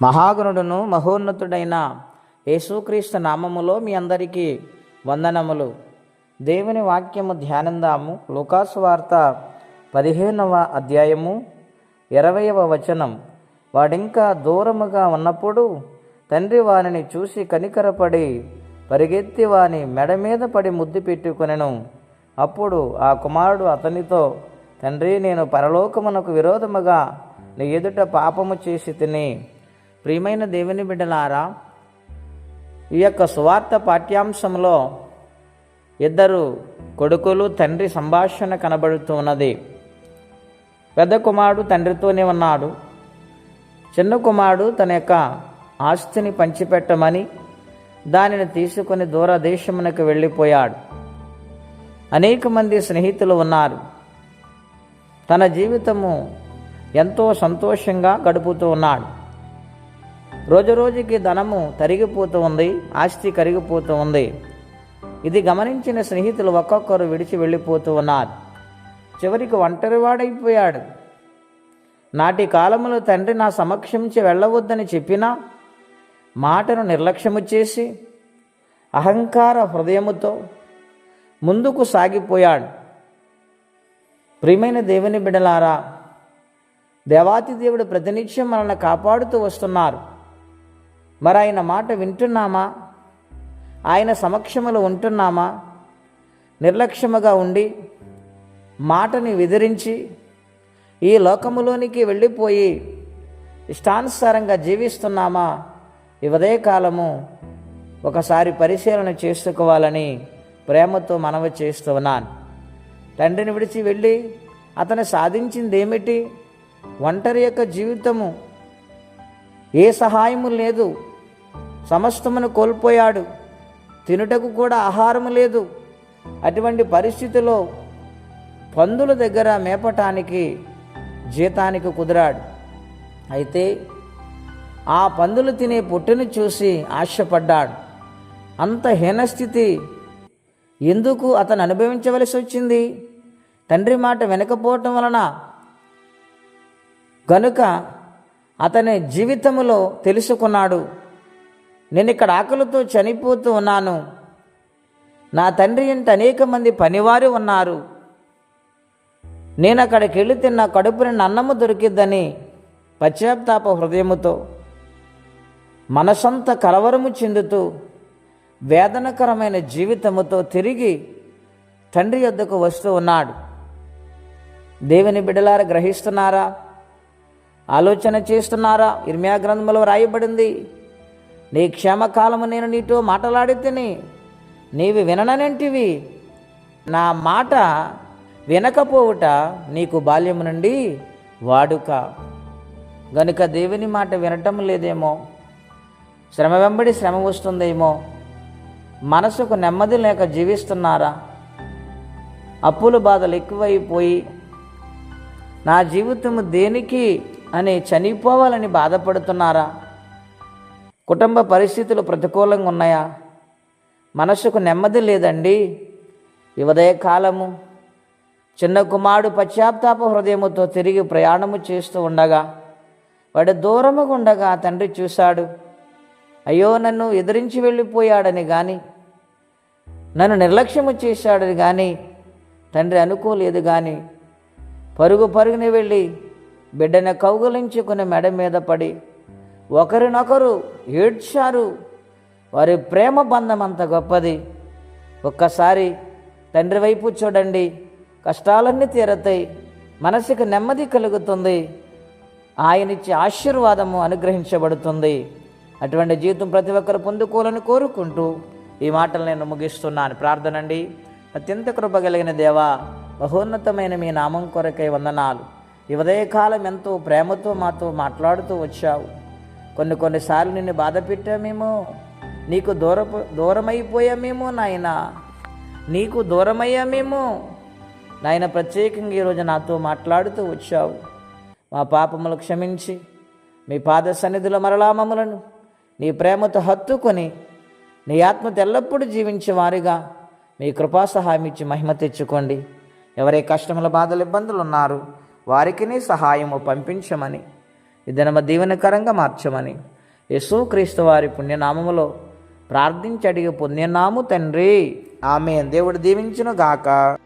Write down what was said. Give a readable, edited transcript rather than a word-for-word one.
మహాగణుడును మహోన్నతుడైన యేసుక్రీస్తు నామములో మీ అందరికీ వందనములు. దేవుని వాక్యము ధ్యానందాము. లూకాసు వార్త 15వ అధ్యాయము 20వ వచనం. వాడింకా దూరముగా ఉన్నప్పుడు తండ్రి వానిని చూసి కనికరపడి పరిగెత్తి వాని మెడ మీద పడి ముద్దు పెట్టుకొనెను. అప్పుడు ఆ కుమారుడు అతనితో, తండ్రి, నేను పరలోకమునకు విరోధముగా నీ ఎదుట పాపము చేసి తిని. ప్రియమైన దేవుని బిడ్డలారా, ఈ యొక్క సువార్త పాఠ్యాంశంలో ఇద్దరు కొడుకులు తండ్రి సంభాషణ కనబడుతూ ఉన్నది. పెద్ద కుమారుడు తండ్రితోనే ఉన్నాడు. చిన్న కుమారుడు తన యొక్క ఆస్తిని పంచిపెట్టమని దానిని తీసుకొని దూరదేశమునకు వెళ్ళిపోయాడు. అనేక మంది స్నేహితులు ఉన్నారు. తన జీవితము ఎంతో సంతోషంగా గడుపుతూ ఉన్నాడు. రోజురోజుకి ధనము తరిగిపోతూ ఉంది, ఆస్తి కరిగిపోతూ ఉంది. ఇది గమనించిన స్నేహితులు ఒక్కొక్కరు విడిచి వెళ్ళిపోతూ ఉన్నారు. చివరికి ఒంటరివాడైపోయాడు. నాటి కాలంలో తండ్రి నా సమక్షంచి వెళ్ళవద్దని చెప్పినా మాటను నిర్లక్ష్యము చేసి అహంకార హృదయముతో ముందుకు సాగిపోయాడు. ప్రియమైన దేవుని బిడ్డలారా, దేవాతి దేవుడు ప్రతినిత్యం మనల్ని కాపాడుతూ వస్తున్నారు. మరి ఆయన మాట వింటున్నామా? ఆయన సమక్షములో ఉంటున్నామా? నిర్లక్ష్యముగా ఉండి మాటని విదిరించి ఈ లోకములోనికి వెళ్ళిపోయి ఇష్టానుసారంగా జీవిస్తున్నామా? ఈ ఉదయకాలము ఒకసారి పరిశీలన చేసుకోవాలని ప్రేమతో మనవి చేస్తూ ఉన్నాను. తండ్రిని విడిచి వెళ్ళి అతను సాధించింది ఏమిటి? ఒంటరి యొక్క జీవితము, ఏ సహాయము లేదు, సమస్తమును కోల్పోయాడు, తినుటకు కూడా ఆహారము లేదు. అటువంటి పరిస్థితిలో పందుల దగ్గర మేపటానికి జీతానికి కుదిరాడు. అయితే ఆ పందులు తినే పొట్టును చూసి ఆశపడ్డాడు. అంత హీనస్థితి ఎందుకు అతను అనుభవించవలసి వచ్చింది? తండ్రి మాట వినకపోవటం వలన. గనుక అతని జీవితంలో తెలుసుకున్నాడు, నేను ఇక్కడ ఆకలితో చనిపోతూ ఉన్నాను, నా తండ్రి ఇంట అనేక మంది పనివారు ఉన్నారు, నేను అక్కడికి వెళ్ళి తిన్న కడుపు నిండా అన్నము దొరికిద్దని పశ్చాత్తాప హృదయముతో మనసంతా కలవరము చెందుతూ వేదనకరమైన జీవితముతో తిరిగి తండ్రి యొద్దకు వస్తూ ఉన్నాడు. దేవుని బిడ్డలారా, గ్రహిస్తున్నారా? ఆలోచన చేస్తున్నారా? ఇర్మియా గ్రంథంలో రాయబడింది, నీ క్షేమకాలము నేను నీతో మాట్లాడి తిని నీవి విననంటివి, నా మాట వినకపోవుట నీకు బాల్యము నుండి వాడుక. గనుక దేవుని మాట వినటం లేదేమో, శ్రమ వెంబడి శ్రమ వస్తుందేమో, మనసుకు నెమ్మది లేక జీవిస్తున్నారా? అప్పుల బాధలు ఎక్కువైపోయి నా జీవితము దేనికి అని చనిపోవాలని బాధపడుతున్నారా? కుటుంబ పరిస్థితులు ప్రతికూలంగా ఉన్నాయా? మనసుకు నెమ్మది లేదండి. ఈ ఉదయకాలము చిన్న కుమారుడు పశ్చాత్తాప హృదయముతో తిరిగి ప్రయాణము చేస్తూ ఉండగా, వాడు దూరముగా ఉండగా తండ్రి చూశాడు. అయ్యో, నన్ను ఎదిరించి వెళ్ళిపోయాడని కానీ, నన్ను నిర్లక్ష్యము చేశాడని కానీ తండ్రి అనుకోలేదు. కానీ పరుగుని వెళ్ళి బిడ్డను కౌగులించుకుని మెడ మీద పడి ఒకరినొకరు ఏడ్చారు. వారి ప్రేమ బంధం అంత గొప్పది. ఒక్కసారి తండ్రి వైపు చూడండి, కష్టాలన్నీ తీరతాయి, మనసుకు నెమ్మది కలుగుతుంది, ఆయనిచ్చే ఆశీర్వాదము అనుగ్రహించబడుతుంది. అటువంటి జీవితం ప్రతి ఒక్కరు పొందుకోవాలని కోరుకుంటూ ఈ మాటలు నేను ముగిస్తున్నాను. ప్రార్థనండి. అత్యంత కృప కలిగిన దేవా, మహోన్నతమైన మీ నామం కొరకై వందనాలు. ఈ ఉదయకాలం ఎంతో ప్రేమతో మాతో మాట్లాడుతూ వచ్చావు. కొన్నిసార్లు నిన్ను బాధ పెట్టామేమో, నీకు దూరమైపోయామేమో నాయన, నీకు దూరమయ్యామేమో నాయన. ప్రత్యేకంగా ఈరోజు నాతో మాట్లాడుతూ వచ్చావు. మా పాపములు క్షమించి మీ పాద సన్నిధిలో మరలా మమ్మలను నీ ప్రేమతో హత్తుకొని నీ ఆత్మతో ఎల్లప్పుడూ జీవించే వారిగా మీ కృపా సహాయం ఇచ్చి మహిమ తెచ్చుకోండి. ఎవరే కష్టముల బాధలు ఇబ్బందులు ఉన్నారు వారికి నీ సహాయము పంపించమని ఈ దినమ దీవెనకరంగా మార్చమని యేసుక్రీస్తు వారి పుణ్యనామములో ప్రార్థించి అడిగి పొందినాము తండ్రి. ఆమేన్. దేవుడు దీవించును గాక.